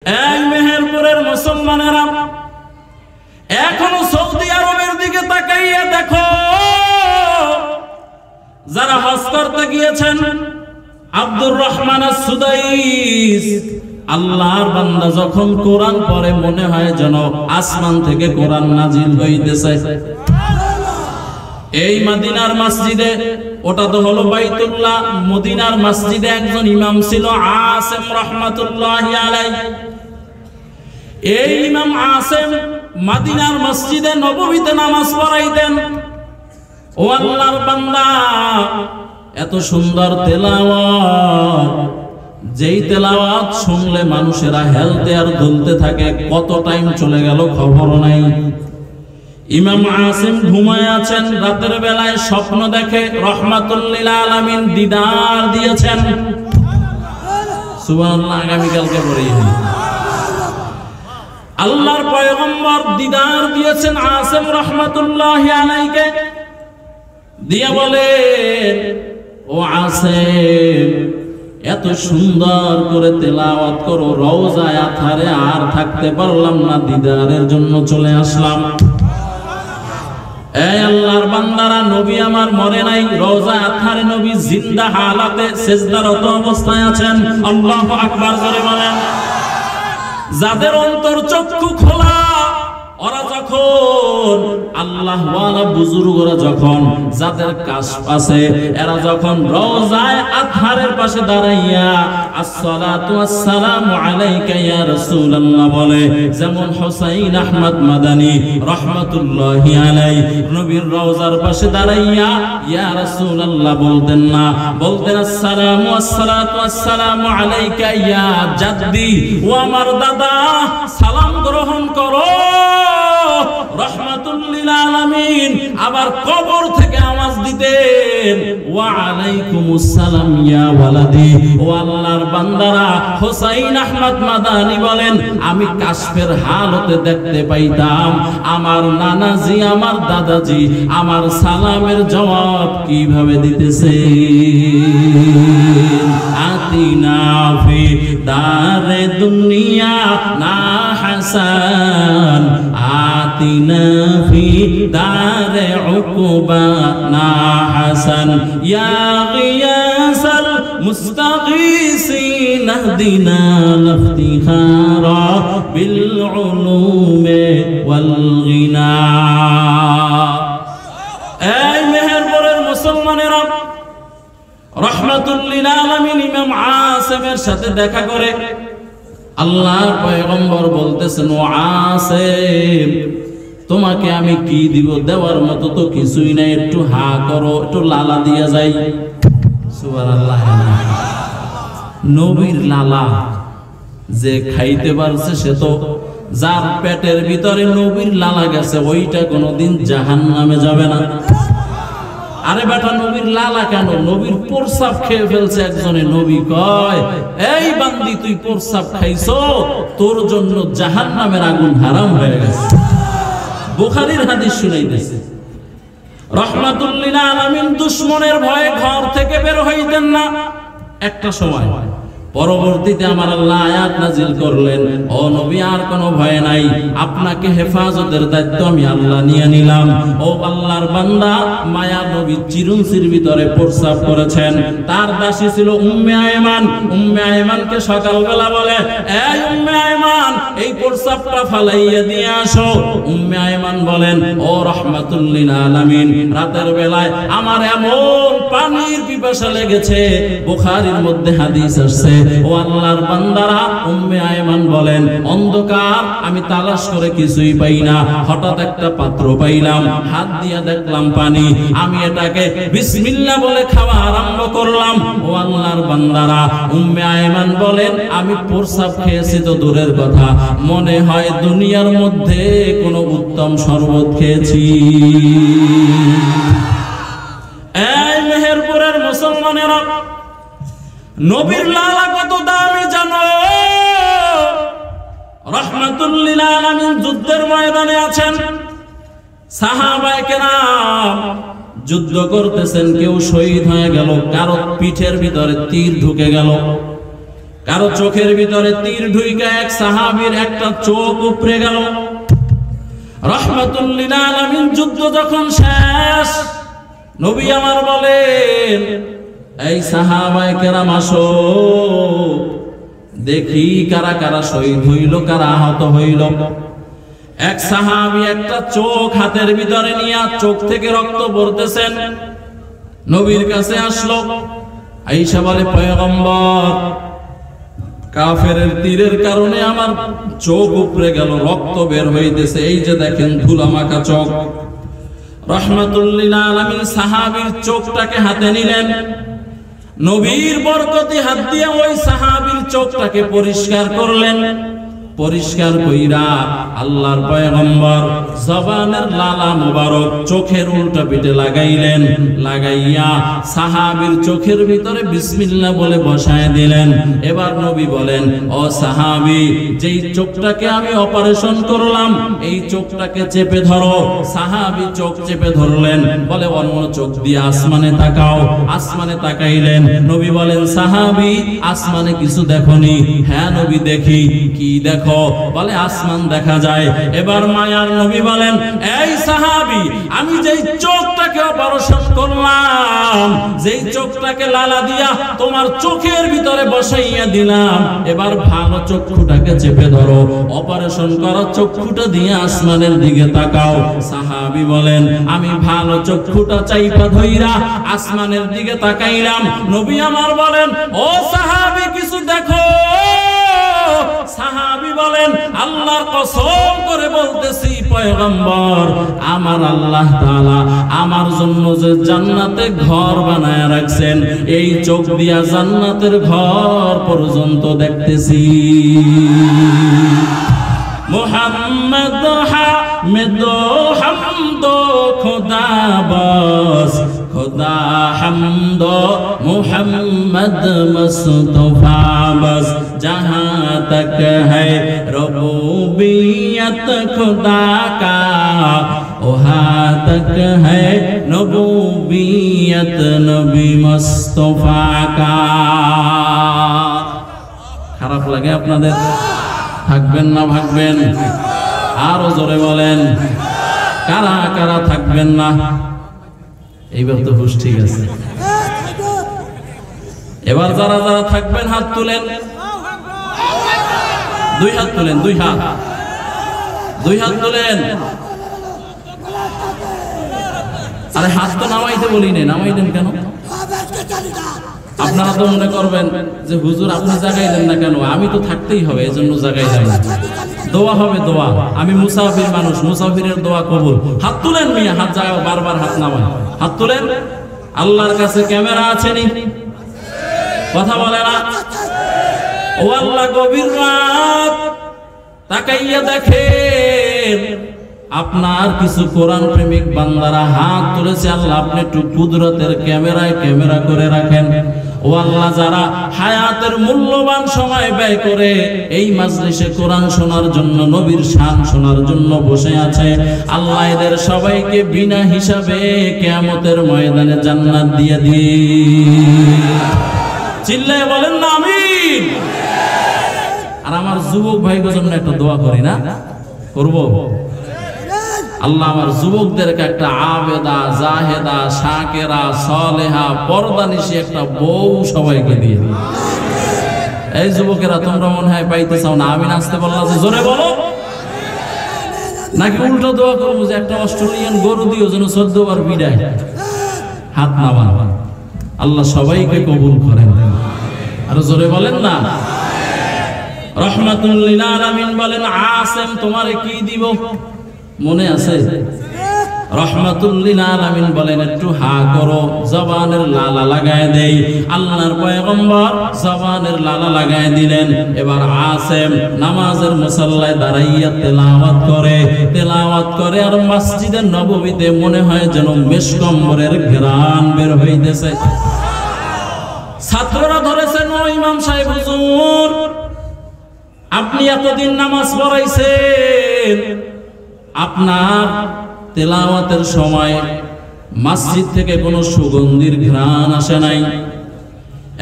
এই মেহেরপুরের মুসলমানেরা এখনো সৌদি আরবের দিকে তাকাইয়া দেখো, যারা হজ করতে গিয়েছেন আব্দুর রহমান আস-সুদাইস, আল্লাহর বান্দা যখন কোরআন পড়ে মনে হয় যেন আসমান থেকে কোরআন নাজিল হইতেছে। এই মদিনার মসজিদে, ওটা তো হলো বাইতুল্লাহ, মদিনার মসজিদে একজন ইমাম ছিল আসেম রাহমাতুল্লাহি আলাইহি। এই ইমাম আসেম মদিনার মসজিদে নববীতে নামাজ পড়াইতেন। ও আল্লাহর বান্দা, এত সুন্দর তেলাওয়াত, যেই তেলাওয়াত শুনলে মানুষেরা হেলতে আর দুলতে থাকে, কত টাইম চলে গেল খবর নাই। ইমাম আসেম ঘুমায় আছেন, রাতের বেলায় স্বপ্ন দেখে রহমাতুল লিল আলামিন দিদার দিয়েছেন। সুবহানাল্লাহ, আগামীকালকে পড়েই হই। আল্লাহর পয়গম্বর দিদার দিয়েছেন আসেম রাহমাতুল্লাহি আলাইহিকে, দিয়ে বলেন, ও আসেম, এত সুন্দর করে তেলাওয়াত করো, রওজায়ে আতহারে আর থাকতে পারলাম না, দিদারের জন্য চলে আসলাম। এই আল্লাহর বান্দারা, নবী আমার মরে নাই, রওজায়ে আতহারে নবী জিন্দা হালাতে সিজদারত অবস্থায় আছেন। আল্লাহু আকবার করে বলেন। যাদের অন্তর চক্ষু খোলা, ওরা যখন আল্লাহ ওয়ালা বুজুর্গরা যখন যাদের কাশ পাশে, এরা যখন রওজায়ে আতহারের পাশে দাঁড়াইয়া আসসালাতু ওয়াসসালামু আলাইকা ইয়া রাসূলুল্লাহ বলে, যেমন হুসাইন আহমদ মাদানী রাহমাতুল্লাহি আলাইহি নবীর রওজার পাশে দাঁড়াইয়া ইয়া রাসূলুল্লাহ বলতেন না, বলতেন আসসালামু ওয়াসসালাতু ওয়াসসালামু আলাইকা ইয়া জাদ্দি, ও আমার দাদা, সালাম গ্রহণ করো রহমাতুল লিল আলামিন। আবার কবর থেকে আওয়াজ দিতেন, ওয়া আলাইকুমুস সালাম ইয়া ওয়ালাদি। ও আল্লাহর বান্দারা, হুসাইন আহমদ মাদানী বলেন, আমি কাশফের হালতে দেখতে পাইতাম আমার নানাজি, আমার দাদাজি আমার সালামের জবাব কিভাবে দিতেছে। আতিনা ফি দারে দুনিয়া না হাসান, আতিনা ফি দারে উকুবা না হাসান, ইয়া গিয়াসাল মুস্তাগীসিন আহদিনা লিফতিখারা বিল উলুমি ওয়াল গিনা। এই মেহেরপুরের মুসলমানেরা, রহমাতুল লিল আলামিন ইমাম আসেমের সাথে দেখা করে আল্লাহর পয়গম্বর বলতেছেন, ও আসেম, তোমাকে আমি কি দিব, দেওয়ার মতো তো কিছুই নাই, একটু হা করো, একটু লালা দিয়া যাই। সুবহানাল্লাহ। নবীর লালা যে খাইতে পারছে, সে তো, যার পেটের ভিতরে নবীর লালা গেছে, ওইটা কোনোদিন জাহান্নামে যাবে না। আরে বেটা, নবীর লালা কেন, নবীর প্রস্রাব খেয়ে ফেলছে একজনে। নবী কয়, এই বান্দি, তুই প্রস্রাব খাইছো, তোর জন্য জাহান্নামের আগুন হারাম হয়ে গেছে। বুখারীর হাদিস শুনাইতেছে। রহমাতুল লিল আলামিন দুশমনের ভয়ে ঘর থেকে বের হইতেন না একটা সময়। পরবর্তীতে আমার আল্লাহ আয়াত নাজিল করলেন, ও নবী, আর কোনো ভয় নাই, আপনাকে হেফাজতের দায়িত্ব আমি আল্লাহ নিয়ে নিলাম। ও আল্লাহর বান্দা, মায়া নবী চিরুনসির ভিতরে প্রস্রাব করেছেন, তার দাসী ছিল উম্মে আয়মান। উম্মে আয়মানকে সকালবেলা বলে, এই উম্মে আয়মান, এই প্রস্রাবটা ফালাইয়া দিয়ে আসো। উম্মে আয়মান বলেন, ও রহমাতুল লিল আলামিন, রাতের বেলায় আমার এমন পানির পিপাসা লেগেছে, বুখারীর মধ্যে হাদিস আসছে। ও আল্লাহর বান্দারা, উম্মে আয়মান বলেন, অন্ধকার, আমি তালাশ করে কিছুই পাই না, হঠাৎ একটা পাত্র পাইলাম, হাত দিয়া দেখলাম পানি, আমি এটাকে বিসমিল্লাহ বলে খাওয়া আরম্ভ করলাম। ও আল্লাহর বান্দারা, উম্মে আয়মান বলেন, আমি প্রস্রাব খেয়েছি তো দূরের কথা, মনে হয় দুনিয়ার মধ্যে কোনো উত্তম শরবত খেয়েছি। এই মেহেরপুরের মুসলমানেরা, নবীর লালা কত দামি জানো? রহমাতুল লিল আলামিন যুদ্ধের ময়দানে আছেন, সাহাবায়ে কেরাম যুদ্ধ করতেছেন, কেউ শহীদ হয়ে গেল, কারো পিঠের ভিতরে তীর ঢুকে গেল, কারো চোখের ভিতরে তীর ঢুইকা এক সাহাবীর একটা চোখ উপড়ে গেল। রাহমাতুল লিল আলামিন যুদ্ধ যখন শেষ, নবী আমার বলেন, এই সাহাবায়ে কেরাম আসো, দেখি কারা কারা শহীদ হইল, কারা আহত হইল। এক সাহাবী একটা চোখ হাতের ভিতরে নিয়ে চোখ থেকে রক্ত পড়তেছেন, নবীর কাছে আসলো। আয়েশা বলে, পয়গম্বর, কাফেরের তীরের কারণে আমার চোখ উপড়ে গেল, রক্ত বের হইতেছে, এই যে দেখেন ধুলামাখা চোখ। রাহমাতুল লিল আলামিন সাহাবীর চোখটাকে হাতে নিলেন, নবীর বরকতি হাত দিয়ে ওই সাহাবীর চোখটাকে পরিষ্কার করলেন। পরিষ্কার কইরা আল্লাহর পয়গম্বর জবানের লালা মোবারক চোখের উল্টা পিঠে লাগাইলেন, লাগাইয়া সাহাবীর চোখের ভিতরে বিসমিল্লাহ বলে বসায় দিলেন। এবার নবী বলেন, ও সাহাবী, যেই চোখটাকে আমি অপারেশন করলাম এই চোখটাকে চেপে ধরো। সাহাবী চোখ চেপে ধরলেন, বলে অন্য চোখ দিয়ে আসমানে তাকাও। আসমানে তাকাইলেন, নবী বলেন, সাহাবী আসমানে কিছু দেখোনি? হ্যাঁ নবী দেখি। কি দেখো? বলে আসমান দেখা যায়। এবার মায়ার নবী বলেন, এই সাহাবী, আমি যেই চোখটাকে অপারেশন করলাম, যেই চোখটাকে লালা দিয়া তোমার চোখের ভিতরে বসাইয়া দিলাম, এবার ভালো চক্ষুটাকে চেপে ধরো, অপারেশন করা চক্ষুটা দিয়ে আসমানের দিকে তাকাও। সাহাবী বলেন, আমি ভালো চক্ষুটা চাইপা ধইরা আসমানের দিকে তাকাইলাম। নবী আমার বলেন, ও সাহাবী, কিছু দেখো? সাহাবী বলেন, আল্লাহর কসম করে বলতেছি পয়গম্বর, আমার আল্লাহ তাআলা আমার জন্য যে জান্নাতে ঘর বানায় রাখছেন, এই চোখ দিয়া জান্নাতের ঘর পর্যন্ত দেখতেছি। মুহাম্মদ হামিদ হামদ খোদা বস, খোদা হামদ মুহাম্মদ মুস্তফা বস, जहां तक है रबूबियत खुदा का, वहां तक है नबूबियत नबी मुस्तफा का। খারাপ লাগে আপনাদের? থাকবেন না ভাগবেন? আরো জোরে বলেন, কারা কারা থাকবেন না? এইবার তো হুশ ঠিক আছে। এবার যারা যারা থাকবেন হাত তুলেন, দুই হাত তুলেন, দুই হাত, দুই হাত তুলেন। আরে হাত তো নামাইতে বলি না, নামাইলেন কেন? আপনারা তো মনে করবেন যে হুজুর আপনি জাগাইলেন না কেন? আমি তো থাকতেই হবে, এজন্য জাগাইলাম। দোয়া হবে, দোয়া। আমি মুসাফির মানুষ, মুসাফিরের দোয়া কবুল। হাত তুলেন মিয়া, হাত জাগাও, বারবার হাত নামান, হাত তুলেন। আল্লাহর কাছে ক্যামেরা আছে নি? কথা বলে না? ও আল্লাহ, গভীর রাত তাকাইয়া দেখেন আপনার কিছু কোরআন প্রেমিক বান্দারা হাত তুলেছে। আল্লাহ, আপনি একটু কুদরতের ক্যামেরায় ক্যামেরা করে রাখেন। ও আল্লাহ, যারা হায়াতের মূল্যবান সময় ব্যয় করে এই মাজলিসে কোরআন শোনার জন্য, নবীর শান শোনার জন্য বসে আছে, আল্লাহ এদের সবাইকে বিনা হিসাবে কিয়ামতের ময়দানে জান্নাত দিয়ে দিন। চিল্লায় বলেন না আমিন। আর আমার যুবক ভাইদের জন্য একটা দোয়া করি না? করব? আল্লাহ আমার যুবকদেরকে একটা আবেদা, জাহেদা, শাকেরা, সলেহা, পর্দানিশী একটা বউ সবাইকে দিয়ে দিই। এই যুবকেরা, তোমরা মনে হয় পাইতে চাও না? আমিন আসতে বললা যে জোরে বলো, নাকি উল্টো দোয়া করবো যে একটা অস্ট্রেলিয়ান গরু দিও যেন 14 বার বিদায়? হাত নামান। আল্লাহ সবাইকে কবুল করেন। আর জোরে বলেন না। রহমাতুল লিল আলামিন বলেন, আসেম তোমারে কি দিব? মনে আছে? রহমাতুল লিল আলামিন বলেন, একটু হা করো, জবানের লালা লাগায় দেই। আল্লাহর পয়গম্বর জবানের লালা লাগায় দিলেন। এবার আসেম নামাজের মুসাল্লায় দাঁড়াইয়া তেলাওয়াত করে আর মসজিদের নববীতে মনে হয় যেন মেশকম্বরের ঘ্রাণ বের হইতেছে। ছাত্ররা ধরেছেন, ও ইমাম সাহেব হুজুর, আপনি এতদিন নামাজ পড়াইছেন, আপনার তেলাওয়াতের সময় মসজিদ থেকে কোনো সুগন্ধির ঘ্রাণ আসে নাই।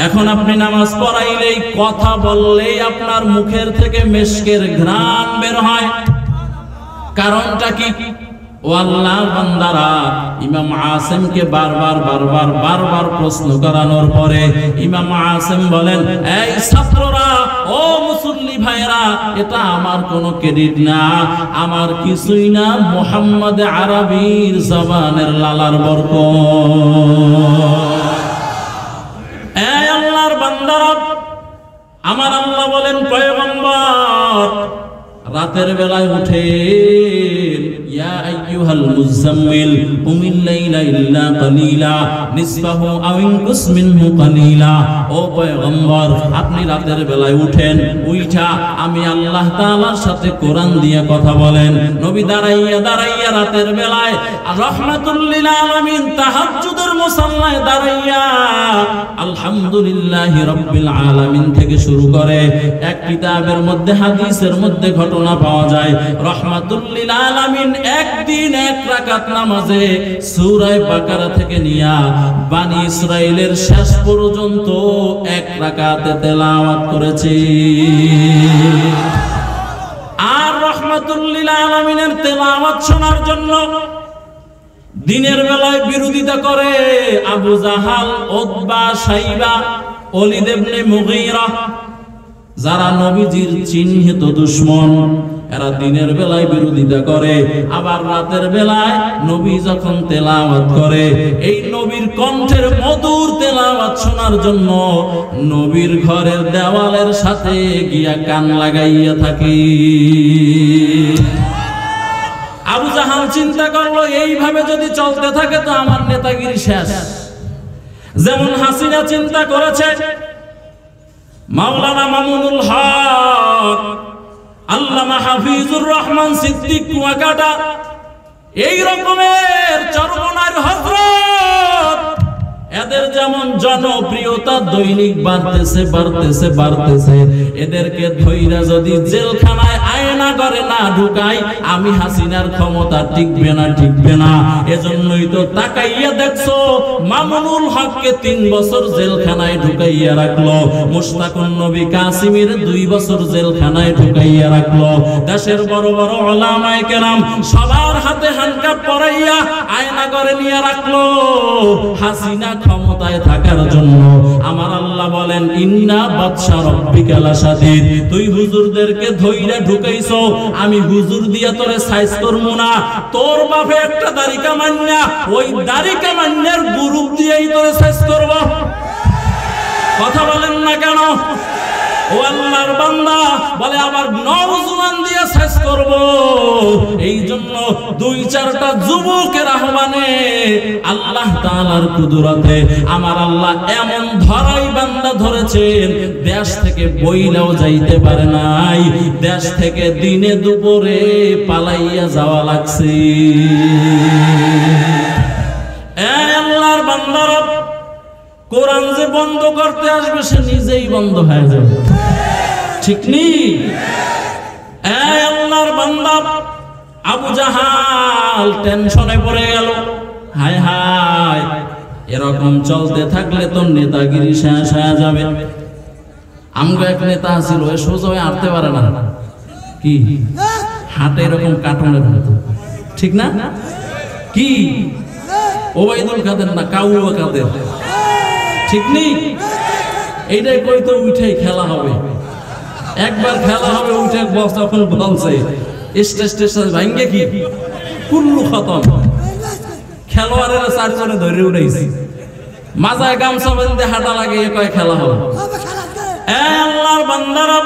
এখন আপনি নামাজ পড়াইলেই, কথা বললেই আপনার মুখের থেকে মিশকের ঘ্রাণ বের হয়। কারণটা কি? ও আল্লাহর বান্দারা, ইমাম আসিমকে বারবার প্রশ্ন করানোর পরে ইমাম আসিম বলেন, এই ছাত্ররা, ও মুসল্লি ভাইরা, এটা আমার কোনো ক্রেডিট না, আমার কিছুই না, মুহাম্মদ আরবির জবানের লালার বরকত। এই আল্লাহর বান্দারা, আমার আল্লাহ বলেন, পয়গম্বর রাতের বেলায় উঠেন, ইয়া আইয়ুহাল মুজাম্মিল কুমিল লাইলা ইল্লা কালিলা নিসফাহু আও ইনকুস মিনহু কালিলা। ও পয়গম্বর, আপনি রাতের বেলায় উঠেন, উইঠা আমি আল্লাহ তাআলার সাথে কোরআন দিয়ে কথা বলেন। নবী দাঁড়াইয়া রাতের বেলায় রাহমাতুল লিল আলামিন তাহাজ্জুদের মুসাল্লায় দাঁড়াইয়া আলহামদুলিল্লাহি রাব্বিল আলামিন থেকে শুরু করে এক কিতাবের মধ্যে, হাদিসের মধ্যে ঘটনা পাওয়া যায়, রাহমাতুল লিল আলামিন একদিন এক রাকাত নামাজে সূরা বাকারা থেকে নিয়া বনি ইসরাইলের শেষ পর্যন্ত এক রাকাতে তেলাওয়াত করেছে। আর রাহমাতুল লিল আলামিনের তেলাওয়াত শোনার জন্য দিনের বেলায় বিরোধিতা করে আবু জাহাল, উতবা, শাইবা, ওলীদ ইবনে মুগীরা, যারা নবীজির চিহ্নিত দুশমন, এরা দিনের বেলায় বিরোধিতা করে। আবার রাতের বেলায় নবী যখন তেলাওয়াত করে, এই নবীর কণ্ঠের মধুর তেলাওয়াত শোনার জন্য নবীর ঘরের দেওয়ালের সাথে গিয়া কান লাগাইয়া থাকি। আবু জাহাল চিন্তা করলো, এইভাবে যদি চলতে থাকে তো আমার নেতাগিরি শেষ। যেমন হাসিনা চিন্তা করেছে, মাওলানা মামুনুল হক, আল্লামা হাফিজুর রহমান সিদ্দিক কুয়াকাটা, এই রকমের চরমনার হযরত, এদের যেমন জনপ্রিয়তা দৈনিক বাড়তেছে, এদেরকে ধইরা যদি জেলখানায় আয়না করে না ঢুকাই, আমি হাসিনার ক্ষমতা টিকবে না। এজন্যই তো তাকাইয়া দেখছো মামুনুল হককে 3 বছর জেলখানায় ঢুকাইয়া রাখলো, মুশতাকুন নবী কাসিমের 2 বছর জেলখানায় ঢুকাইয়া রাখলো, দেশের বড় বড় উলামায়ে কেরাম সবার হাতে হ্যান্ডকাপ পরাইয়া আয়না করে নিয়ে রাখলো হাসিনা ক্ষমতায় থাকার জন্য। আমার আল্লাহ বলেন, ইন্না বাদশা রাব্বিকা লাশাদীদ, তুই হুজুরদেরকে ধইরা ঢুকাইছো, আমি হুজুর দিয়া তোরে সাইজ করবো না, তোর বাপে একটা দাড়ি কামান্না, ওই দাড়ি কামান্নার গ্রুপ দিয়েই তোরে সাইজ করব। কথা বলেন না কেন? ও আল্লাহর বান্দা বলে, আবার নওজওয়ান দিয়ে শেষ করব। এই জন্য 2-4টা যুবকের আহ্বানে আল্লাহ তাআলার কুদরতে আমার আল্লাহ এমন ধরাই বান্দা ধরেছেন, দেশ থেকে বইলাও যাইতে পারে নাই, দেশ থেকে দিনে দুপুরে পালাইয়া যাওয়া লাগছে। এই আল্লাহর বান্দারা, কোরআন যে বন্ধ করতে আসবে সে নিজেই বন্ধ হয়ে যাবে, ঠিক নেই? এই আল্লাহর বান্দা আবু জাহাল টেনশনে পড়ে গেল, হায় হায়, এরকম চলতে থাকলে তো নেতাগিরি শেষ হয়ে যাবে। আমগো এক নেতা ছিল, সোজা হয়ে হাঁটতে পারে না, কি হাঁটে এরকম কাটনের মতো, ঠিক না? কি ওবাইদুল কাদের না, কাউয়া কাদের, ঠিক নেই? এইটাই কই তো উঠেই খেলা হবে, একবার খেলা হবে, উঠে বস তখন বলছে স্টেজ ভাঙ্গে কি কুল্লু খতম, খেলোয়াড়েরা 4 জনে ধরে উঠাইছে, মাজায় গামছা বেঁধে হাঁটা লাগে, কয় খেলা হবে। এই আল্লাহর বান্দারা,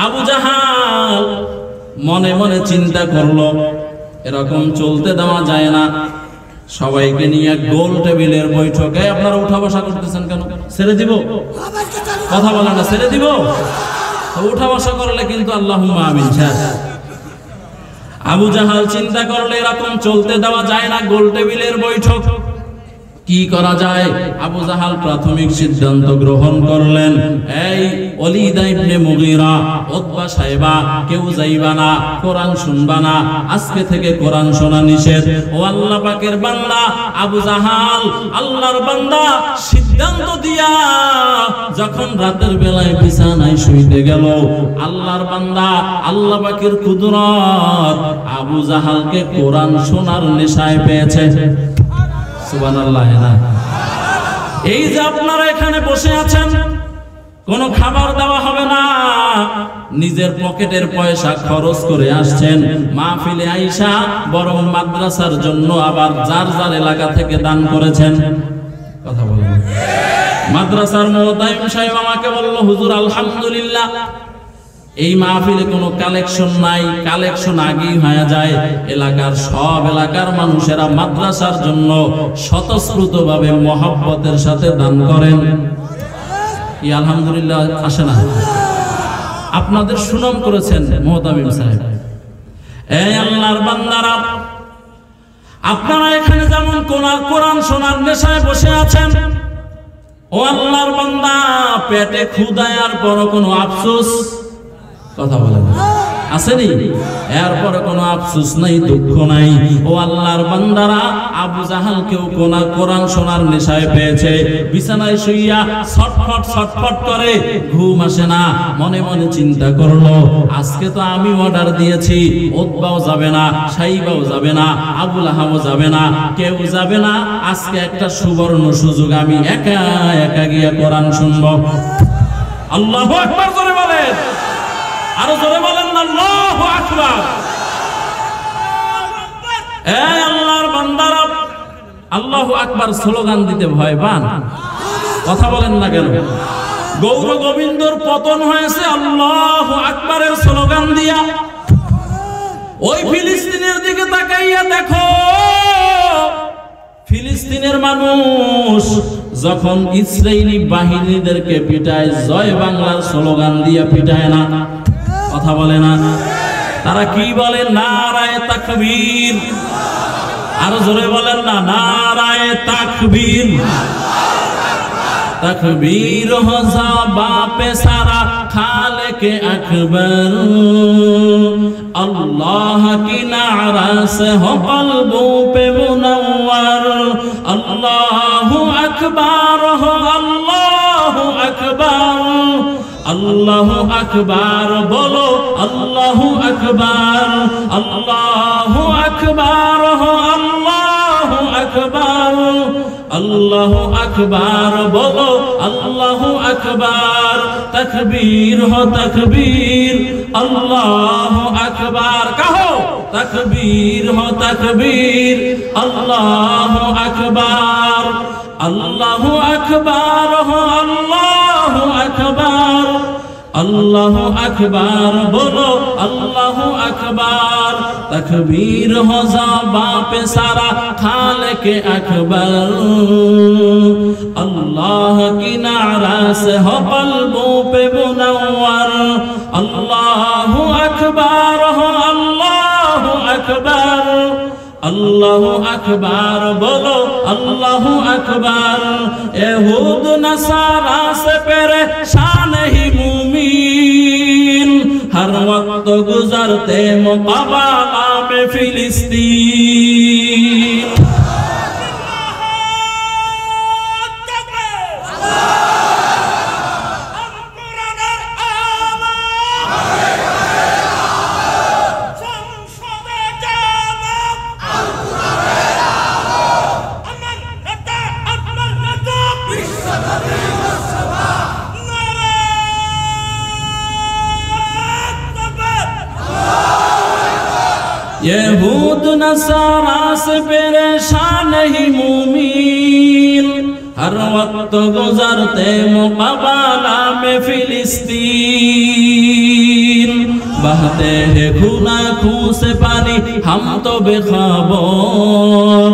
আবু জাহাল মনে মনে চিন্তা করলো, এরকম চলতে দেওয়া যায় না। সবাইকে নিয়ে গোল টেবিলের বৈঠকে, আপনারা উঠা বসা করতেছেন কেন? ছেড়ে দিব? কথা বলে না, ছেড়ে দিব? উঠা বসা করলে কিন্তু আল্লাহুম্মা আমিন। আবু জাহাল চিন্তা করলে এরকম চলতে দেওয়া যায় না, গোল টেবিলের বৈঠক, কি করা যায়? আবু জাহাল প্রাথমিক সিদ্ধান্ত গ্রহণ করলেন, এই ওলীদ ইবনে মুগীরা, উতবা, সাইবা, কেউ যাইবা না, কোরআন শুনবা না, আজকে থেকে কোরআন শোনা নিষেধ। ও আল্লাহ পাকের বান্দা আবু জাহাল, আল্লাহর বান্দা সিদ্ধান্ত দিয়া যখন রাতের বেলায় বিছানায় শুইতে গেল, আল্লাহর বান্দা আল্লাহ পাকের কুদরত আবু জাহালকে কোরআন শোনার নেশায় পেয়েছে। সুবহানাল্লাহ। না, এই যে আপনারা এখানে বসে আছেন, কোনো খাবার দেওয়া হবে না, নিজের পকেটের পয়সা খরচ করে আসছেন মাহফিলে আইসা, বরং মাদ্রাসার জন্য আবার যার যার এলাকা থেকে দান করেছেন। কথা বলেন। মাদ্রাসার মুতাইম সাহেব আমাকে বলল, হুজুর আলহামদুলিল্লাহ এই মাহফিলে কোনো কালেকশন নাই, কালেকশন আগেই হয়ে যায়। এলাকার সব এলাকার মানুষেরা মাদ্রাসার জন্য স্বতঃস্ফূর্তভাবে মহব্বতের সাথে দান করেন। কি আলহামদুলিল্লাহ আসে না? আপনাদের সুনাম করেছেন মুহতামিম সাহেব। এই আল্লাহর বান্দারা, আপনারা এখানে যেমন কোরআন শোনার নেশায় বসে আছেন, ও আল্লাহর বান্দা পেটে ক্ষুধায় আর বড় কোনো আফসোস, কথা বলেন, আসেনি? এরপরে কোনো আফসোস নাই, দুঃখ নাই। ও আল্লাহর বান্দারা, আবু জাহালকেও কোরআন শোনার নেশায় পেয়েছে। বিছানায় শুইয়া ছটফট ছটফট করে, ঘুম আসে না। মনে মনে চিন্তা করলো, আজকে তো আমি অর্ডার দিয়েছি, উতবাও যাবে না, সাইবাও যাবে না, আবু লাহাবও যাবে না, কেউ যাবে না। আজকে একটা সুবর্ণ সুযোগ, আমি একা একা গিয়ে কোরআন শুনবো। আল্লাহু আকবার জোরে বলেন, আরো জোরে বলেন না, আল্লাহু আকবার। এই আল্লাহর বান্দারা, আল্লাহু আকবার স্লোগান দিতে ভয় পান? কথা বলেন না কেন? গৌর গোবিন্দর পতন হয়েছে আল্লাহু আকবারের স্লোগান দিয়া। ওই ফিলিস্তিনের দিকে তাকাইয়া দেখো, ফিলিস্তিনের মানুষ যখন ইসরায়েলি বাহিনীদেরকে পিটায়, জয় বাংলার স্লোগান দিয়া পিটায় না। কথা বলে না? তারা কি বলে? নারায়ে তাকবীর। আরো জোরে বলেন না, নারায়ে তাকবীর। तकबीर हो बापे सारा खालिके अकबर, अल्लाह की नारा से हो कल्बों पे मुनव्वर। अल्लाहु अकबर हो, अल्लाहु अकबर, अल्लाहु अकबर बोलो, अल्लाहु अकबर, अल्लाहु अकबर हो, अल्लाहु अकबर, अल्लाहु अकबर बोलो, अल्लाहु अकबर। तकबीर हो तकबीर, अल्लाहु अकबर कहो, तकबीर हो तकबीर, अल्लाहु अकबर, अल्लाहु अकबर हो, अल्लाहु अकबर, अल्लाहु अकबर बोलो, अल्लाहु अकबर। तकबीर हो ज़बां पे सारा खालिके अकबर, अल्लाह की नारा से हो क़ल्बों पे मुनव्वर। अल्लाहु अकबर हो, अल्लाहु अकबर, अल्लाहु अकबर बोलो, अल्लाहु अकबर। यहूद नसारा से परेशान ही मुमीन, हर वक्त गुजरते मुक़ाबला में फिलिस्तीन। यहूद नसारा से परेशान ही मुमीन, हर वक्त गुजरते मुक़ाबला में फिलिस्तीन। बहते हैं खूना खून से पानी, हम तो बेखबर,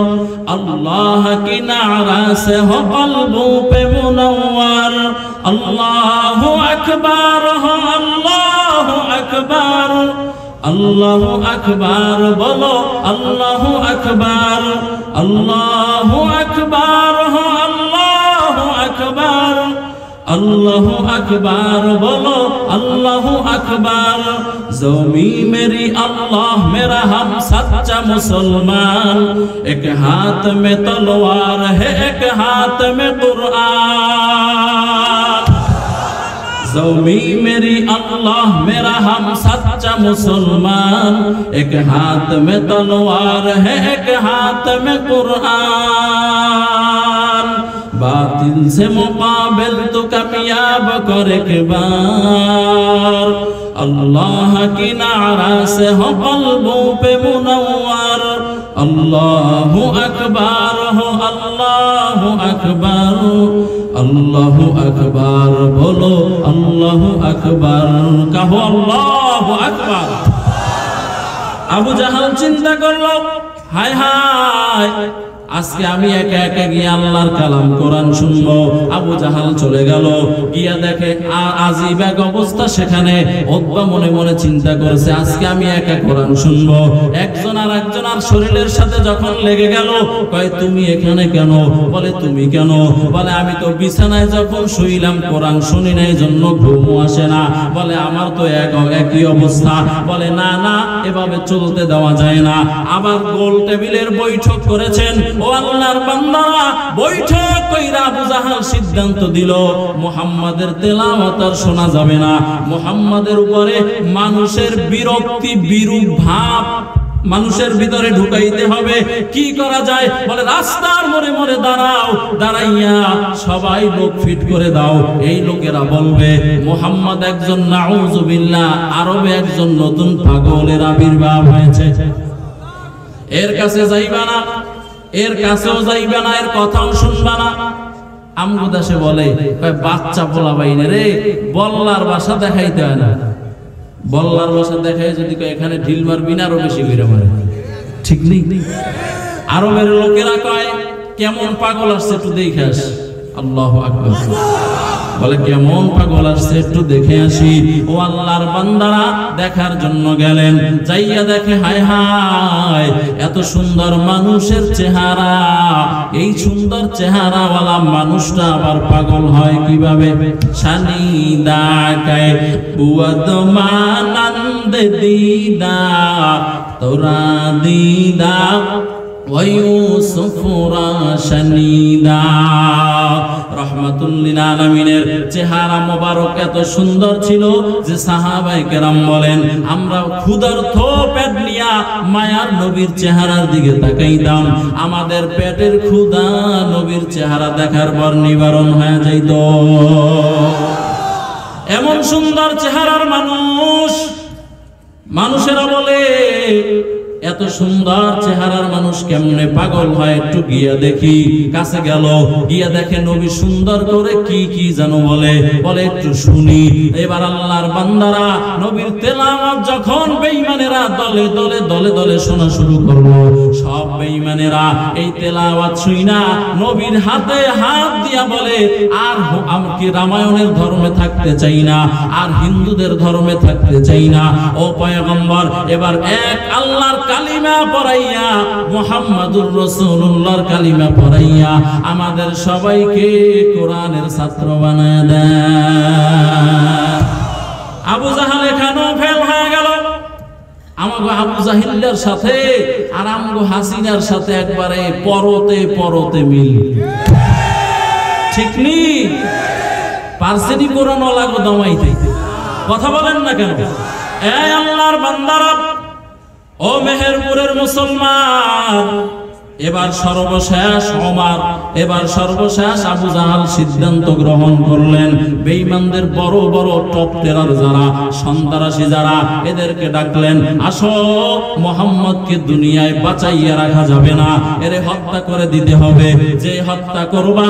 अल्लाह की नारा से हो क़ल्बों पे मुनव्वर। अल्लाहु अकबर हो, अल्लाहु अकबर, अल्लाहु अकबर बोलो, अल्लाहु अकबर, अल्लाहु अकबर हो, अल्लाहु अकबर, अल्लाहु अकबर बोलो अल्लाहु अकबर। ज़मी मेरी अल्लाह मेरा हम सच्चा मुसलमान, एक हाथ में तलवार है एक हाथ में कुरान। ज़मी मेरी अल्लाह मेरा हम सच्चा मुसलमान, एक हाथ में तलवार है एक हाथ में कुरान। बातिल से मुकाबिल तो कामयाब कर एक बार, अल्लाह की नारा से हो क़ल्बों पे मुनव्वर। अल्लाहु अकबर हो अल्लाहु अकबर, अल्लाहु अकबर बोलो अल्लाहु अकबर, कहो अल्लाहु अकबर। আবু জাহাল চিন্তা করলো, হায় হায় আজকে আমি একা একা গিয়ে আল্লাহর কালাম কোরআন শুনবো। আবু জাহাল চলে গেল, গিয়া দেখে আজীব এক অবস্থা সেখানে। উতবা মনে মনে চিন্তা করেছে আজকে আমি একা কোরআন শুনবো। একজন আর একজন আর শরীরের সাথে যখন লেগে গেল, কয় তুমি এখানে কেন? বলে তুমি কেন? বলে আমি তো বিছানায় যখন শুইলাম কোরআন শুনি নাই জন্য ঘুমও আসে না। বলে আমার তো একই অবস্থা। বলে না না, এভাবে চলতে দেওয়া যায় না। আবার গোল টেবিলের বৈঠক করেছেন। ও আল্লাহর বান্দারা, বৈঠক কইরা আবু জাহাল সিদ্ধান্ত দিল মুহাম্মাদের তেলাওয়াত আর শোনা যাবে না। মুহাম্মাদের উপরে মানুষের বিরক্তি বিরূপ ভাব মানুষের ভিতরে ঢুকাইতে হবে। কি করা যায়? বলে রাস্তার মোড়ে মোড়ে দাঁড়াও, দাঁড়াইয়া সবাই লোক ফিট করে দাও। এই লোকেরা বলবে মুহাম্মদ একজন নাউযুবিল্লাহ আরবে একজন নতুন পাগলের আবির্ভাব হয়েছে। এর কাছে যাইবা না, এর কাছেও যাইবে না, এর কথাও শুনবা না। আমগো দেশে বলে বাচ্চা পোলা বাইনে রে, বল্লার ভাষা দেখাইতে হয় না। বল্লার ভাষা দেখাই যদি এখানে ঢিল মারবি না আরো বেশি করে মারে, ঠিক নেই? আরবের লোকেরা কয় কেমন পাগল আসছে একটু দেখে আস। আল্লাহু আকবার বলে কেমন পাগল আসছে একটু দেখে আসি। ও আল্লাহর বান্দারা দেখার জন্য গেলেন, যাইয়া দেখে হায় হায় এত সুন্দর মানুষের চেহারা, এই সুন্দর চেহারাওয়ালা মানুষটা আবার পাগল হয় কিভাবে? শানি দাকায় বুয়াদ মানন্দ দিদা তোরা দিদা রহমাতুল্লিল আলামিনের চেহারা মোবারক এত সুন্দর ছিল যে সাহাবায়ে কেরাম বলেন আমরা ক্ষুধার্ত পেট নিয়া মায়ার নবীর চেহারার দিকে তাকাইতাম, আমাদের পেটের ক্ষুধা নবীর চেহারা দেখার পর নিবারণ হয়ে যাইত। এমন সুন্দর চেহারার মানুষ, মানুষেরা বলে এত সুন্দর চেহারার মানুষ কেমনে পাগল হয়? একটু গিয়া দেখি। কাছে গেল, গিয়া দেখে নবী সুন্দর করে কি কি যেন বলে, বলে একটু শুনি। এবার আল্লাহর বান্দারা নবীর তেলাওয়াত যখন বেঈমানেরা দলে দলে দলে দলে শোনা শুরু করলো, সব বেঈমানেরা এই তেলাওয়াত শুইনা নবীর হাতে হাত দিয়া বলে আর আমি কি রামায়ণের ধর্মে থাকতে চাই না, আর হিন্দুদের ধর্মে থাকতে চাই না। ও পয়গম্বর, এবার এক আল্লাহর কালিমা পড়াইয়া মুহাম্মাদুর রাসূলুল্লাহর কালিমা পড়াইয়া আমাদের সবাইকে কোরআনের ছাত্র বানায় দেন। আবু জাহাল এখানেও ফেল হয়ে গেল। আমাগো আবু জাহিলের সাথে আর আমগো হাসিনার সাথে একবারে পরতে পরতে মিল, ঠিক নি? পারসেনি কোরআন লাগো দমাইতে, কথা বলেন না কেন? এই আল্লাহর বান্দারা, ও মেহেরপুরের মুসলমান, এবার সর্বশেষ ওমর, এবার সর্বশেষ আবু জাহাল সিদ্ধান্ত গ্রহণ করলেন বেঈমানদের বড় বড় টপ টেরার যারা সন্ত্রাসী যারা, এদেরকে ডাকলেন, আসো মুহাম্মদকে দুনিয়ায় বাঁচাইয়া রাখা যাবে না, এরে হত্যা করে দিতে হবে। যে হত্যা করবা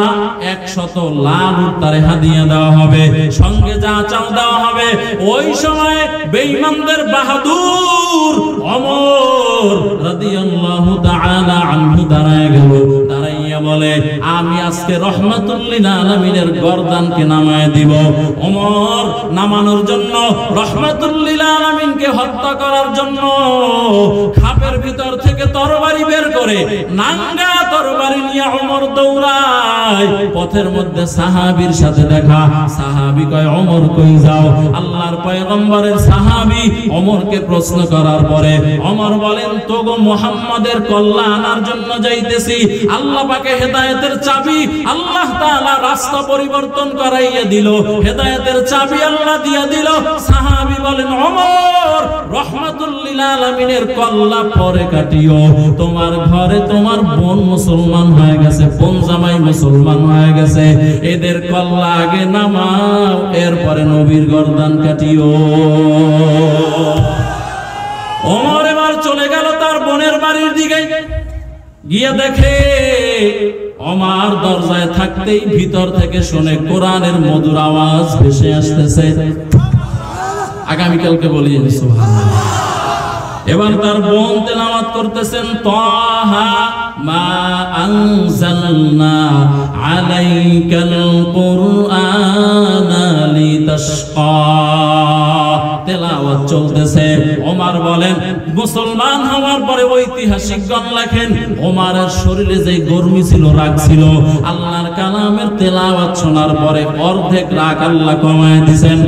100 লাল উট তারে হাদিয়া দেওয়া হবে, সঙ্গে যা চাও দেওয়া হবে। ওই সময় বেঈমানদের বাহাদুর ওমর রাদিয়াল্লাহু তাআলা আনহু দাঁড়ায় গেল, দাঁড়াইয়া বলে আমি আজকে রহমাতুল্লিল আলামিনের গর্দানকে নামায় দিব। ওমর নামানোর জন্য, রহমাতুল্লিল আলামিনকে হত্যা করার জন্য খাপের ভিতর থেকে তরবারি বের করে নাঙ্গা তরবারি নিয়ে ওমর দৌড়ায়। পথের মধ্যে সাহাবীর সাথে দেখা। সাহাবী কয় ওমর কই যাও? আল্লাহর পয়গম্বরের সাহাবী ওমরকে প্রশ্ন করার পরে ওমর বলেন তোগো মুহাম্মাদের কল্যাণ আনার জন্য যাইতেছি। আল্লাহ পাকে হেদায়েতের চাবি আল্লাহ তাআলা রাস্তা পরিবর্তন করাইয়া দিল, হেদায়েতের চাবি আল্লাহ দিয়া দিল। সাহাবী বলেন ওমর রহমাতুল লিল আলামিনের কল্লা পরে কাটিও, তোমার ঘরে তোমার বোন মুসলমান হয়ে গেছে, বোন জামাই মুসলমান হয়ে গেছে, এদের কল্লা আগে নামাও, এরপরে নবীর গর্দান কাটিও। ওমর এবার চলে গেল তার বোনের বাড়ির দিকে। গিয়ে দেখে ওমর দরজায় থাকতেই ভিতর থেকে শুনে কোরআনের মধুর আওয়াজ ভেসে আসতেছে। আগামীকালকে বলি সুবহানাল্লাহ। এবার তার বোন তেলাওয়াত করতেছেন তাহা মা আনজালনা আলাইকাল কুরআনা লিতাশকা, তেলাওয়াত চলতেছে। ওমর বলেন মুসলমান হওয়ার পরে ঐতিহাসিকগণ লেখেন ওমরের শরীরে যে গরমি ছিল, রাগ ছিল, আল্লাহর কালামের তেলাওয়াত শোনার পরে অর্ধেক রাগ আল্লাহ কমায় দিয়েছেন।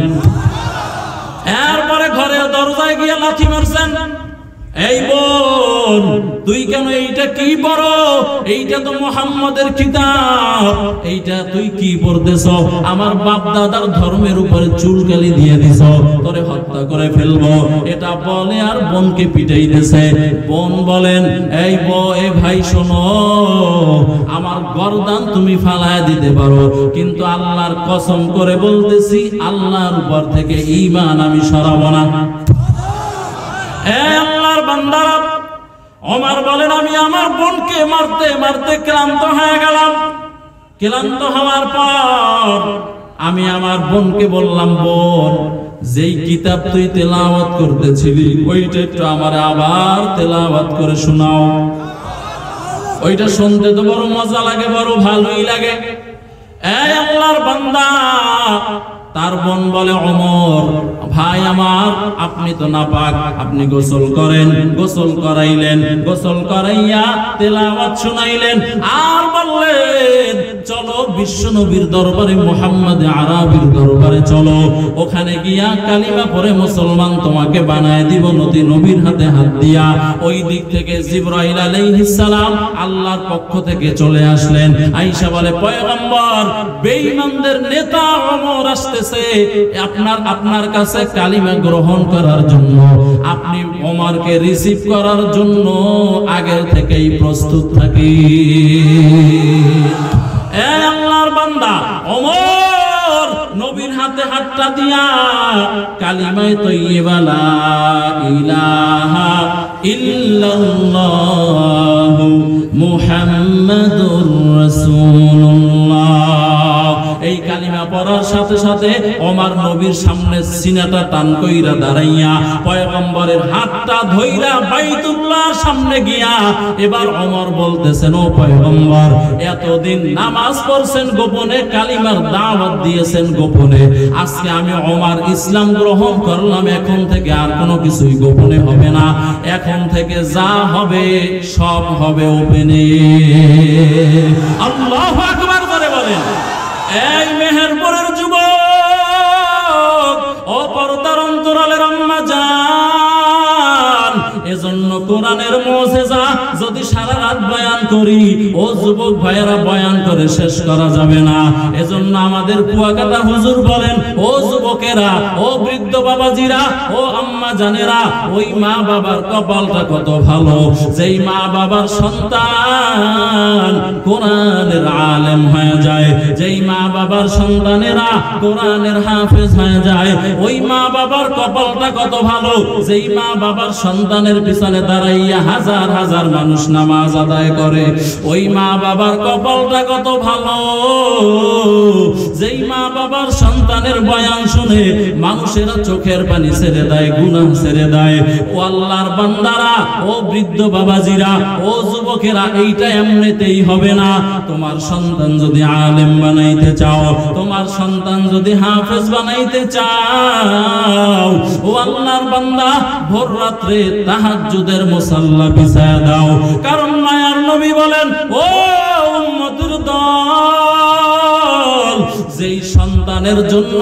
এরপরে ঘরের দরজায় গিয়ে লাথি মারছেন। এই বোন তুই কেন এইটা কি পড়ো? এইটা তো মুহাম্মাদের কিতাব, এইটা তুই কি পড়তেছ? আমার বাপ দাদার ধর্মের উপরে চুলকালি দিয়ে দিছ, তোরে হত্যা করে ফেলবো, এটা বলে আর বোনকে পিটাইতেছে। বোন বলেন এই ভাই শোনো, আমার গর্দান তুমি ফালায় দিতে পারো, কিন্তু আল্লাহর কসম করে বলতেছি আল্লাহর উপর থেকে ঈমান আমি সরাবো না। আল্লাহর বান্দারা, ওমর বলেন আমি আমার বোনকে মারতে মারতে ক্লান্ত হয়ে গেলাম। ক্লান্ত হওয়ার পর আমি আমার বোনকে বললাম বোন যেই কিতাব তুই তেলাওয়াত করতেছিলি ওইটা একটু আমার আবার তেলাওয়াত করে শোনাও। ওইটা শুনতে তো বড় মজা লাগে, বড় ভালোই লাগে। এই আল্লাহর বান্দা, তার বোন বলে ওমর ভাই আমার আপনি তো নাপাক, আপনি গোসল করেন। গোসল করাইলেন, গোসল করাইয়া তেলাওয়াত শুনাইলেন আর বললেন চলো বিশ্ব নবীর দরবারে মুহাম্মদ আরবির দরবারে চলো, ওখানে গিয়া কালিমা পড়ে মুসলমান তোমাকে বানায় দিব নদী নবীর হাতে হাত দিয়া। ওই দিক থেকে জিবরাইল আলাইহিস সালাম আল্লাহর পক্ষ থেকে চলে আসলেন। আয়েশা বলে পয়গম্বর বেঈমানদের নেতা ওমর আসতেছে আপনার কাছে কালিমা গ্রহণ করার জন্য, আপনি ওমরকে রিসিভ করার জন্য আগে থেকেই প্রস্তুত থাকি। এ আল্লাহর বান্দা ওমর নবীর হাতে হাতটা দিয়া কালিমায়ে তাইয়্যিবা লা ইলাহা ইল্লাল্লাহু মুহাম্মাদুর রাসূলুল্লাহ, এই কালিমা পড়ার সাথে সাথে ওমর নবীর সামনে সিনাটা টান কইরা দাঁড়াইয়া পয়গম্বরের হাতটা ধইরা বাইতুল্লাহর সামনে গিয়া এবার ওমর বলতেছেন ও পয়গম্বর এতদিন নামাজ পড়ছেন গোপনে, কালিমার দাওয়াত দিয়েছেন গোপনে, আজকে আমি ওমর ইসলাম গ্রহণ করলাম, এখন থেকে আর কোনো কিছুই গোপনে হবে না, এখন থেকে যা হবে সব হবে ওপেনে। আল্লাহু আকবার করে বলেন। এই মেহেরপুরের যুবক ও পর্দার অন্তরালের আম্মা জান, এজন্য কোরআনের মুজিজা যদি সারা রাত বয়ান করি ও যুবক ভাইয়েরা বয়ান করে শেষ করা যাবে না। এজন্য আমাদের কুয়াকাটা হুজুর বলেন ও যুবকেরা, ও বৃদ্ধ বাবাজিরা, ও আম্মা জানেরা, ওই মা বাবার কপালটা কত ভালো যেই মা বাবার সন্তান কোরআনের আলেম হয়ে যায়, যেই মা বাবার সন্তানেরা কোরআনের হাফেজ হয়ে যায়। ওই মা বাবার কপালটা কত ভালো যেই মা বাবার সন্তানের পিছনে দাঁড়াইয়া হাজার হাজার মানুষ নামাজ আদায় করে। ওই মা বাবার কপালটা কত ভালো, যেই মা বাবার সন্তানের বয়ান শুনে মানুষেরা চোখের পানি ছেড়ে দেয়, গুনাহ ছেড়ে দেয়। ও আল্লাহর বান্দারা, ও বৃদ্ধ বাবাজিরা, ও যুবকেরা, এইটা এমনিতেই হবে না। তোমার সন্তান যদি আলেম বানাইতে চাও, তোমার সন্তান যদি হাফেজ বানাইতে চাও, ও আল্লাহর বান্দা, ভোর রাত্রে তাহাজ্জুদের মুসাল্লা বিছায়া দাও। কারণ মায়ার নবী বলেন, ও উম্মতের দল, যেই সন্তানের জন্য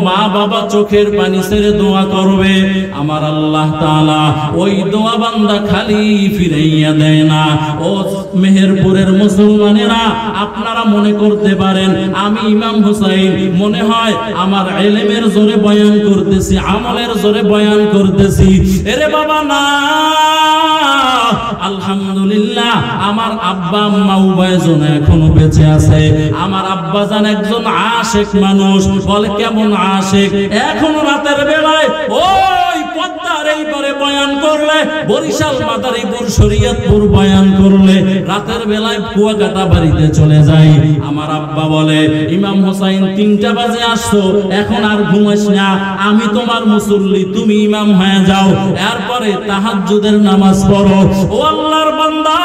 মা বাবা চোখের পানি ছেড়ে দোয়া করবে, আমার আল্লাহ তাআলা ওই দোয়া বান্দা খালি ফিরাইয়া দেয় না। ও মেহেরপুরের মুসলমানেরা, আপনারা মনে করতে পারেন আমি ইমাম হুসাইন মনে হয় আমার ইলমের জোরে বয়ান করতেছি, আমলের জোরে বয়ান করতেছি। এরে বাবা না, আলহামদুলিল্লাহ আমার আব্বা আম্মা উভয়জন এখনো বেঁচে আছে। আমার আব্বা জান একজন আশিক মানুষ। বলে কেমন আশিক? এখনো রাতের বেলায় ওই পদ্মার এইপারে বয়ান করলে, বরিশাল মাদারীপুর শরীয়তপুর বয়ান করলে, রাতের বেলায় কুয়াকাটা বাড়িতে চলে যাই। আমার আব্বা বলে, ইমাম হোসাইন 3টা বাজে আসছো, এখন আর ঘুমাস না, আমি তোমার মুসল্লি, তুমি ইমাম হয়ে যাও, এরপরে তাহাজ্জুদের নামাজ পড়ো। ও আল্লাহর বান্দা,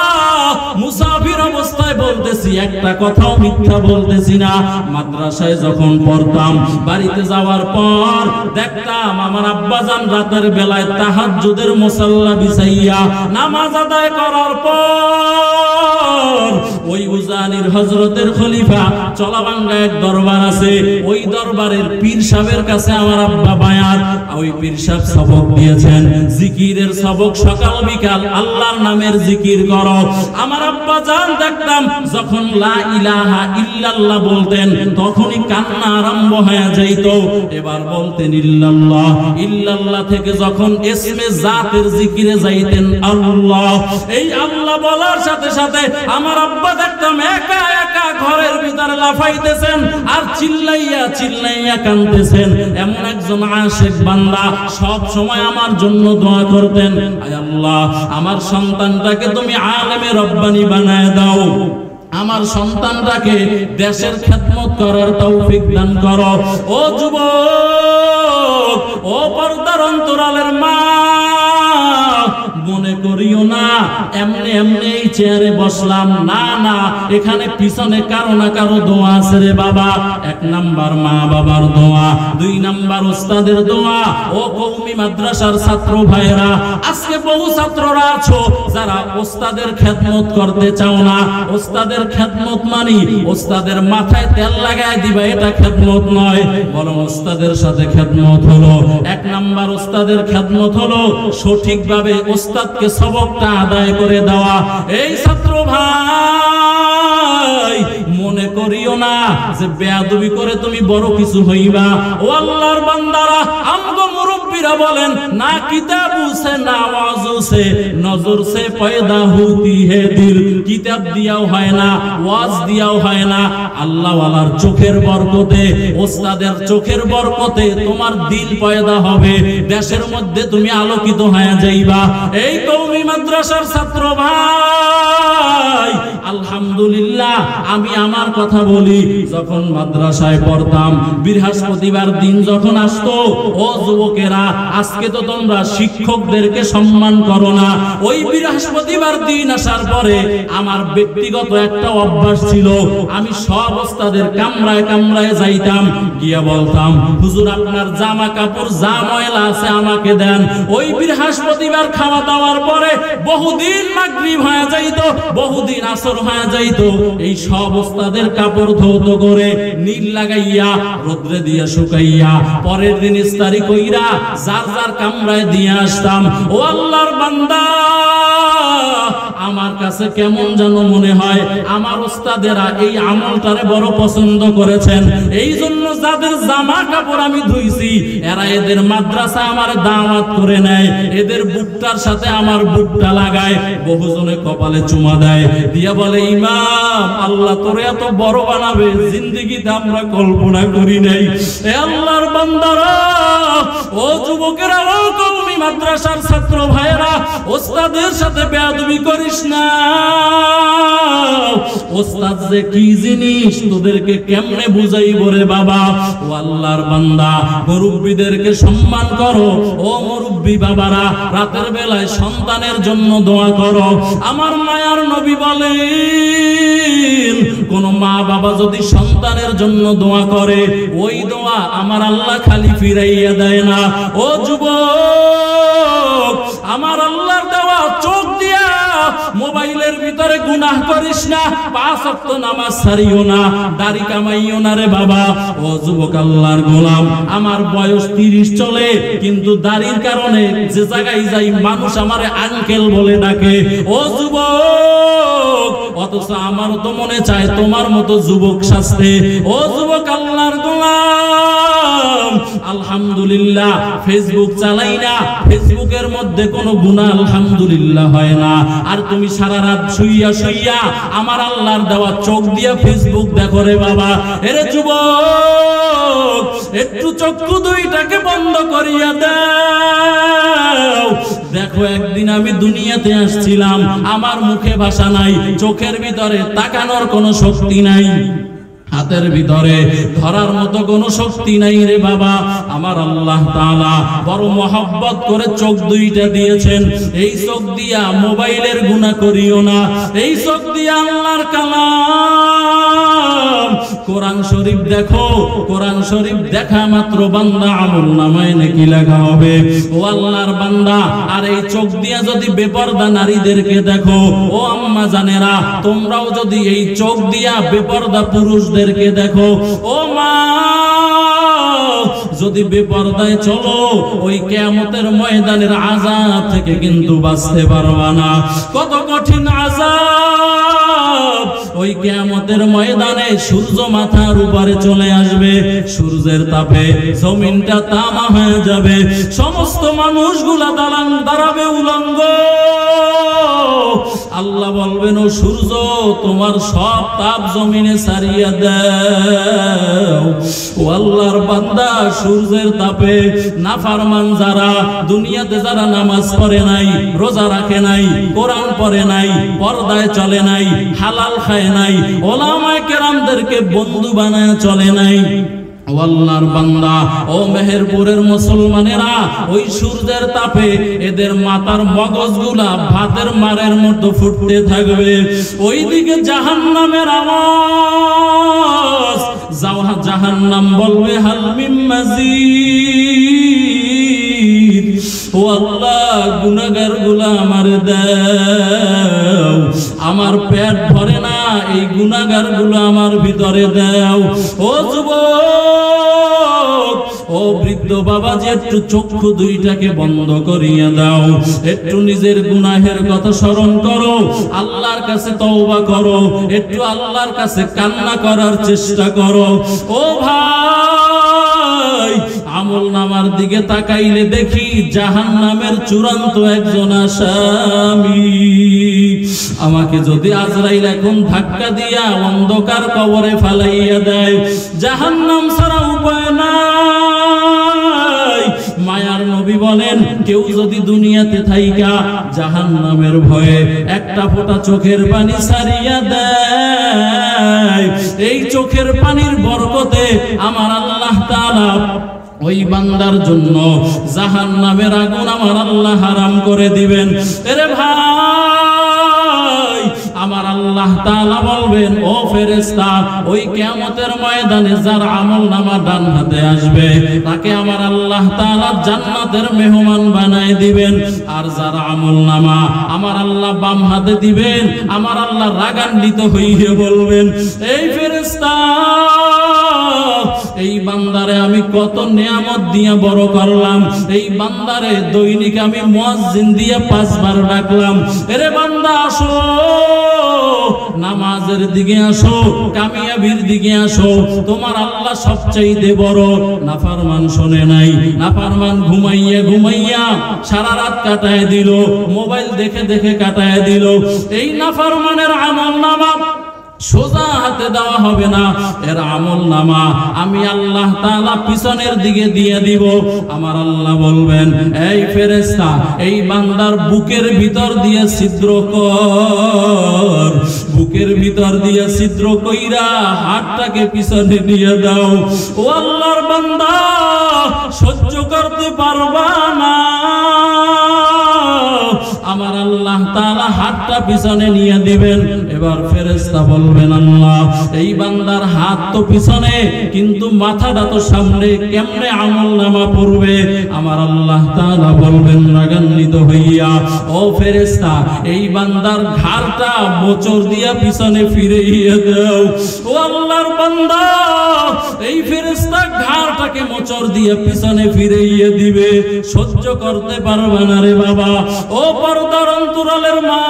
মুসাফির অবস্থায় বলতেছি, একটা কথাও মিথ্যা বলতেছি না। মাদ্রাসায় যখন পড়তাম, বাড়িতে যাওয়ার পর দেখতাম আমার আব্বাজান রাতের বেলায় তাহাজ্জুদের মুসাল্লা বিছাইয়া নামাজ আদায় করার পর ওই উজানির হযরতের খলিফা চলাবাঙ্গা এক দরবার আছে, ওই দরবারের পীর সাহেবের কাছে আমার আব্বা বায়াত। ওই পীর সাহেব সবক দিয়েছেন, জিকিরের সবক, সকাল বিকাল আল্লাহর নামের জিকির করো। আমার আব্বা জান দেখতাম যখন লা ইলাহা ইল্লাল্লাহ বলতেন, তখনই কান্না আরম্ভ হয়ে যাইত। এবার বলতেন ইল্লাল্লাহ, ইল্লাল্লাহ থেকে যখন ইসমে জাতের জিকিরে যাইতেন আল্লাহ, এই আল্লাহ বলার সাথে সাথে আমার আব্বা দেখতাম একা একা ঘরের ভিতরে লাফাইতেছেন আর চিল্লাইয়া চিল্লাইয়া কাঁদতেছেন। এমন একজন আশিক বান্দা সব সময় আমার জন্য দোয়া করতেন, আয় আল্লাহ আমার সন্তানটাকে তুমি আলেমে রব্বানি বানায় দাও, আমার সন্তানটাকে দেশের খেদমত করার তৌফিক দান করো। ও যুবক, ও পর্দার অন্তরালের মা, মনে করিও না এমনি এমনি এই চেয়ারে বসলাম, না না, এখানে পিছনে কারো না কারো দোয়া আছে রে বাবা। 1 নাম্বার মা বাবার দোয়া, 2 নাম্বার ওস্তাদের দোয়া। ও কওমি মাদ্রাসার ছাত্র ভাইরা, আজকে বহু ছাত্ররা আছো যারা ওস্তাদের খেদমত করতে চাও না। ওস্তাদের খেদমত মানি ওস্তাদের মাথায় তেল লাগায় দিবা, এটা খেদমত নয়, বরং ওস্তাদের সাথে খেদমত হলো 1 নাম্বার ওস্তাদের খেদমত হলো সঠিকভাবে ওস্তাদকে সবকটা আদায় করে দেওয়া। এই ছাত্র ভাই, মনে করিও না যে বেয়াদবি করে তুমি বড় কিছু হইবা। ও আল্লাহর বান্দারা, আমগো মুরব্বিরা বলেন, না কিতাবু সে না ওয়াজু সে নজর সে পয়দা হতি হে দিল। কিতাব দিয়াও হয় না, ওয়াজ দিয়াও হয় না, আল্লাহ ওয়ালার চোখের বরকতে, ওস্তাদের চোখের বরকতে তোমার দিল পয়দা হবে, দেশের মধ্যে তুমি আলোকিত হয়ে যাইবা। এই কওমি মাদ্রাসার ছাত্র ভাই, আলহামদুলিল্লাহ আমি আমার কথা বলি, যখন মাদ্রাসায় পড়তাম বৃহস্পতিবার দিন যখন আসতো, ও যুবকেরা আজকে তো তোমরা শিক্ষকদেরকে সম্মান করো না, ওই বৃহস্পতিবার দিন আসার পরে আমার ব্যক্তিগত একটা অভ্যাস ছিল, আমি সব ওস্তাদের কামরায় কামরায় যাইতাম, গিয়া বলতাম, হুজুর আপনার জামা কাপড় যা ময়লা আছে আমাকে দেন। ওই বৃহস্পতিবার খাওয়া দাওয়ার পরে বহুদিন মাগরিব হয়ে যাইতো, বহুদিন আসর হয়ে যাইতো, এই সব ওস্তাদের কাপড় ধৌত করে নীল লাগাইয়া রোদ্রে দিয়ে শুকাইয়া পরের দিন ইস্তারি কইরা যার যার কামরায় দিয়ে আসতাম। ও আল্লাহর বান্দা, আমার কাছে কেমন যেন মনে হয় আমার ওস্তাদেরা এই আমলটারে বড় পছন্দ করেছেন, এই জন্য যাদের জামা কাপড় আমি ধুইছি এরা এদের মাদ্রাসা আমার দাওয়াত করে নেয়, এদের বুকটার সাথে আমার বুকটা লাগায়, বহুজনে কপালে চুমা দেয়, দিয়া বলে ইমাম আল্লাহ তোরে এত বড় বানাবে জিন্দেগিতে আমরা কল্পনা করি নাই। এ আল্লাহর বান্দারা, ও যুবকেরা, ও কওমি মাদ্রাসার ছাত্র ভাইয়েরা, ওস্তাদের সাথে বেয়াদবি করিস না। ওস্তাদ যে কি জিনিস তোদেরকে কেমনে বুঝাইব রে বাবা। ও আল্লাহর বান্দা, মুরব্বিদেরকে সম্মান করো। ও মুরব্বি বাবারা, রাতের বেলায় সন্তানের জন্য দোয়া করো। আমার মায়ার নবী বলেন কোন মা বাবা যদি সন্তানের জন্য দোয়া করে ওই দোয়া আমার আল্লাহ খালি ফিরাইয়া দেয় না। ও যুবক, আমার আল্লাহর দেওয়া চোখ দিয়া মোবাইলের ভিতরে গুনাহ করিস না, 5 ওয়াক্ত নামাজ ছাড়িও না, দাড়ি কামাইও না রে বাবা। ও যুবক আল্লাহর গোলাম, আমার বয়স 30 চলে, কিন্তু দাড়ির কারণে যে জায়গায় যাই মানুষ আমারে আঙ্কেল বলে ডাকে। ও যুবক, অথচ আমার তো মনে চায় তোমার মতো যুবক সাজতে। ও যুবক আল্লাহর গোলাম, আলহামদুলিল্লাহ ফেসবুক চালাই না, ফেসবুকের মধ্যে কোনো গুনাহ আলহামদুলিল্লাহ হয় না। আর তুমি সারা রাত শুইয়া শুইয়া আমার আল্লাহর দেওয়া চোখ দিয়া ফেসবুক দেখো রে বাবা। এরে যুবক, একটু চক্ষু দুইটাকে বন্ধ করিয়া দাও। দেখো একদিন আমি দুনিয়াতে আসছিলাম, আমার মুখে ভাষা নাই, চোখের ভিতরে তাকানোর কোনো শক্তি নাই, হাতের ভিতরে ধরার মতো কোনো শক্তি নাই রে বাবা। আমার আল্লাহ তাআলা বড় মহব্বত করে চোখ দুইটা দিয়েছেন। এই চোখ দিয়া মোবাইলের গুনাহ করিও না, এই চোখ দিয়া আল্লাহর কালাম কোরআন শরীফ দেখো। কোরআন শরীফ দেখা মাত্র বান্দা আমলনামায় নেকি লেখা হবে। ও আল্লাহর বান্দা, আর এই চোখ দিয়া যদি বেপরদা নারীদেরকে দেখো, ও আম্মা জানেরা, তোমরাও যদি এই চোখ দিয়া বেপরদা পুরুষদেরকে দেখো, ও মা যদি বেপরদায় চলো, ওই কিয়ামতের ময়দানের আযাব থেকে কিন্তু বাঁচতে পারবা না। কত কঠিন আযাব! ওই কিয়ামতের ময়দানে সূর্য মাথার উপরে চলে আসবে, সূর্যের তাপে জমিনটা তামা হয়ে যাবে, সমস্ত মানুষগুলা দাঁড়াবে উলঙ্গ। আল্লাহ বলবেন, ও সূর্য তোমার সব তাপ জমিনে ছাড়িয়ে দাও। ও আল্লাহর বান্দা, সূর্যের তাপে নাফরমান যারা, দুনিয়াতে যারা নামাজ পড়ে নাই, রোজা রাখে নাই, কোরআন পড়ে নাই, পর্দায় চলে নাই, হালাল খায় নাই, ওলামায়ে কেরামদেরকে বন্ধু বানায় চলে নাই, ও আল্লাহর বান্দা, ও মেহেরপুরের মুসলমানেরা, ওই সূর্যের তাপে এদের মাথার মগজগুলা ভাতের মারের মতো ফুটতে থাকবে। ওইদিকে জাহান্নামের আওয়াজ, জাহান্নাম বলবে হাল মিন মাজিদ। ও আল্লাহ, গুনাহগার গুলা আমার দাও, আমার পেট ভরে না, এই গুনাহগার গুলো আমার ভিতরে দাও। ও যুবক, ও বৃদ্ধ বাবা, যে একটু চক্ষু দুইটাকে বন্ধ করিয়া দাও, একটু নিজের গুনাহের কথা স্মরণ করো, আল্লাহর কাছে তওবা করো, একটু আল্লাহর কাছে কান্না করার চেষ্টা করো। ও ভাই, আমলনামার দিকে তাকাইলে দেখি জাহান্নামের চূড়ান্ত একজন আসামি। আমাকে যদি আজরাইল এখন ধাক্কা দিয়া অন্ধকার কবরে ফালাইয়া দেয়, জাহান্নাম ছাড়া উপায় নাই। মায়ার নবী বলেন, কেউ যদি দুনিয়াতে থাইকা জাহান্নামের ভয়ে একটা ফোঁটা চোখের পানি ছাড়িয়া দেয়, এই চোখের পানির বরকতে আমার আল্লাহ তাআলা ওই বান্দার জন্য জাহান্নামের আগুন আমার আল্লাহ হারাম করে দিবেন। এরে ভাই, আমার আল্লাহ তাআলা বলবেন, ও ফেরেশতা, ওই কিয়ামতের ময়দানে যার আমলনামা ডান হাতে আসবে তাকে আমার আল্লাহ তাআলা জান্নাতের মেহমান বানায় দিবেন, আর যার আমলনামা আমার আল্লাহ বাম হাতে দিবেন, আমার আল্লাহ রাগান্বিত হইয়া বলবেন, এই ফেরেশতা, এই বান্দারে আমি কত নিয়ামত দিয়ে বড় করলাম, এই বান্দারে দৈনিক আমি মুয়াজ্জিন দিয়ে 5 বার ডাকলাম, এরে বান্দা আসো, নামাজের দিকে আসো, কামিয়াবির দিকে আসো, তোমার আল্লাহ সবচাইতে বড়। নাফরমান শোনে নাই, নাফরমান ঘুমাইয়া ঘুমাইয়া সারা রাত কাটায় দিল, মোবাইল দেখে দেখে কাটায় দিল। এই নাফরমানের আমলনামা সোজা হাতে দেওয়া হবে না, এর আমলনামা আমি আল্লাহ তাআলা পিছনের দিকে দিয়ে দিব। আমার আল্লাহ বলবেন, এই ফেরেশতা এই বান্দার বুকের ভিতর দিয়ে ছিদ্র কর, বুকের ভিতর দিয়ে ছিদ্র কইরা হাতটাকে পিছনে নিয়ে দাও। ও আল্লাহর বান্দা সহ্য করতে পারবা না, আমার আল্লাহ তাআলা হাতটা পিছনে নিয়ে দিবেন। এবার ফেরেশতা বলবেন, আল্লাহ এই বান্দার হাত তো পিছনে কিন্তু মাথাটা তো সামনে, কেমনে আমলনামা পড়বে? আমার আল্লাহ তাআলা বলবেন রাগান্বিত হইয়া, ও ফেরেশতা এই বান্দার ঘাড়টা মোচড় দিয়া পিছনে ফিরিয়ে দাও। ও আল্লাহর বান্দা এই ফেরেশতা ঘাড়টাকে মোচড় দিয়া পিছনে ফিরিয়ে দিবে। সহ্য করতে পারবে না রে বাবা। ও পর্দার অন্তরালের মা,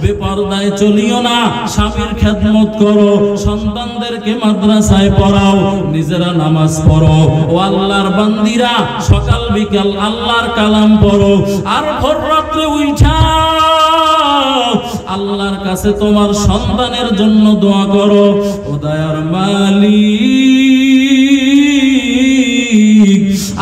বেপরদায় চলিও না, স্বামীর খেদমত করো, সন্তানদেরকে মাদ্রাসায় পড়াও, নিজেরা নামাজ পড়ো। ও আল্লাহর বান্দিরা সকাল বিকাল আল্লাহর কালাম পড়ো, আর ভোর রাত্রে উঠা আল্লাহর কাছে তোমার সন্তানের জন্য দোয়া করো। ও দয়ার মালিক,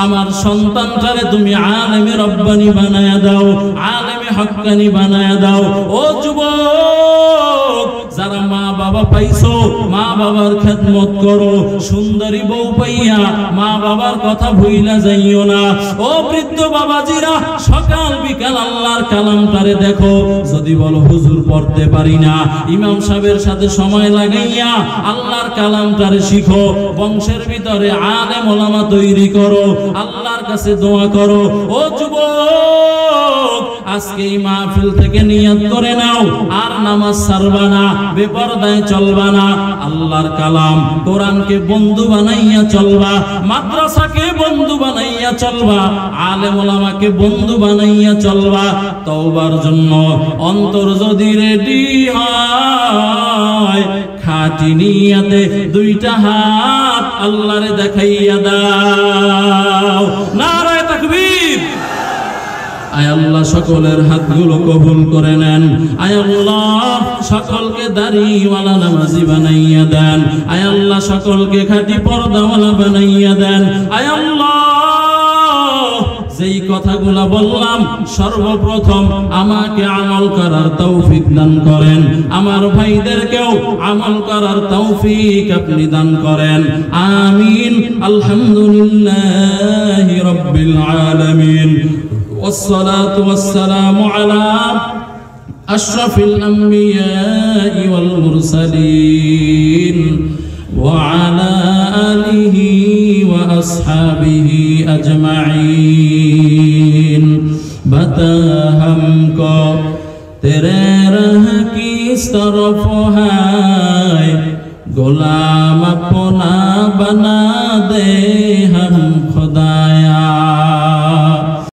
আমার সন্তানটারে তুমি আলেমে রব্বানি বানায়া দাও, আলেমে হক্কানি বানায়া দাও। ও যুবক যারা মা বাবা পাইছো, মা বাবার খেদমত করো, সুন্দরী বউ পাইয়া মা বাবার কথা ভুইলা যাইও না। ও বৃদ্ধ বাবাজিরা সকাল বিকাল আল্লাহর কালামটারে দেখো, যদি বলো হুজুর পড়তে পারি না, ইমাম সাহেবের সাথে সময় লাগাইয়া আল্লাহর কালামটারে শিখো, বংশের ভিতরে আলেম ওলামা তৈরি করো, আল্লাহর কাছে দোয়া করো। ও যুবক আজকে এই মাহফিল থেকে নিয়ত করে নাও, আর নামাজ ছাড়বা না, বেপরদায় চলবা না, আল্লাহর কালাম কোরআনকে বন্ধু বানাইয়া চলবা, মাদ্রাসাকে বন্ধু বানাইয়া চলবা, আলেম ওলামাকে বন্ধু বানাইয়া চলবা। তওবার জন্য অন্তর যদি রেডি হয়, খাঁটি নিয়তে দুইটা হাত আল্লাহরে দেখাইয়া দাও। নারায়ে তাকবীর। আয় আল্লাহ সকলের হাতগুলো কবুল করে নেন। আয় আল্লাহ সকলকে দাড়িওয়ালা নামাজি বানাইয়া দেন। আয় আল্লাহ সকলকে খাঁটি পর্দাওয়ালা বানাইয়া দেন। আয় আল্লাহ যেই কথাগুলো বললাম সর্বপ্রথম আমাকে আমল করার তৌফিক দান করেন, আমার ভাইদেরকেও আমল করার তৌফিক আপনি দান করেন। আমিন। আলহামদুলিল্লাহি রাব্বিল আলামিন। والصلاة والسلام على أشرف الأنبياء والمرسلين وعلى آله وأصحابه أجمعين। बता हमको तेरे राह किस तरफ है, गुलाम अपना बना दे हम